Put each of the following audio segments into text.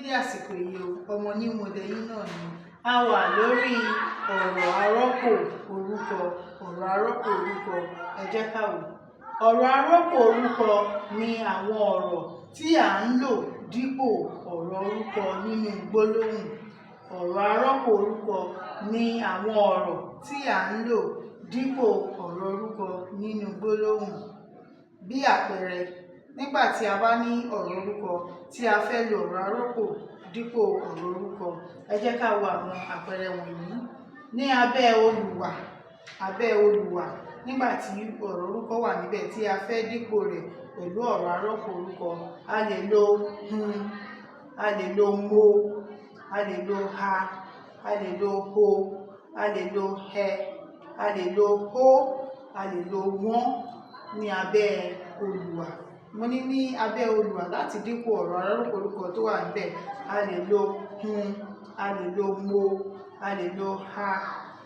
dédé àsìkò yìí o, ọmọ ní mọdẹ yín náà ni a wà lórí ọ̀rọ̀ arọ́pò orúkọ. Ọ̀rọ̀ arọ́pò orúkọ, ẹ jẹ́ ká wò. Ọ̀rọ̀ arọ́pò orúkọ ni àwọn ọ̀rọ̀ tí à ń lò dípò ọ̀rọ̀ orúkọ nínú gbólóhùn. Ọ̀rọ̀ arọ́pò orúkọ ni àwọn ọ̀rọ̀ tí à ń lò dípò ọ̀rọ̀ orúkọ nínú gbólóhùn. Bí àpẹẹrẹ, nígbà tí a bá ní ọ̀rọ̀ orúkọ tí a fẹ́ lo ọ̀rọ̀ arọ́pò dípò ọ̀rọ̀ orúkọ, ẹ jẹ́ ká wo àwọn àpẹẹrẹ wọ̀nyí. Ní abẹ́ olùwà, nígbà tí ọ̀rọ̀ orúkọ wà níbẹ̀ tí a fẹ́ dípò rẹ̀ pẹ̀lú ọ̀rọ̀ arọ́pò orúkọ, a lè lo a lè lo mo, a lè lo ha, a lè lo ho, a lè lo hẹ, a lè lo hó, a lè lo wọ́n ní abẹ́ olùwà. Mo ní abẹ́ olùwà láti dípò ọ̀rọ̀ arọ́pò orúkọ tó wà níbẹ̀, a lè lo a lè lo mo, a lè lo ha,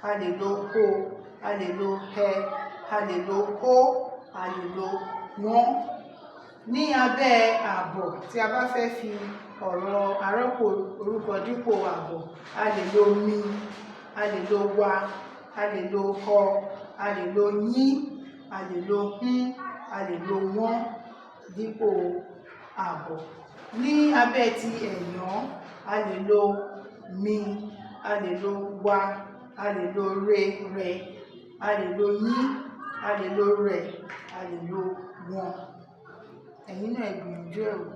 a lè lo ho, a lè lo hẹ, a lè lo hó, a lè lo wọ́n. Ní abẹ́ àbọ̀, tí a bá fẹ́ fi ọ̀rọ̀ arọ́pò orúkọ dípò àbọ̀, a lè lo mi, a lè lo wa, a lè lo họ, a lè lo yín, a lè lo a lè lo wọ́n dípò àbọ̀. Ní abẹ́ ti ẹ̀yán, a lè lo mi, a lè lo wa, a lè lo rẹ̀, a lè lo yín, a lè lo rẹ̀, a lè lo wọn. Ẹ̀yin náà ẹ gbìyànjú ẹ̀ wò.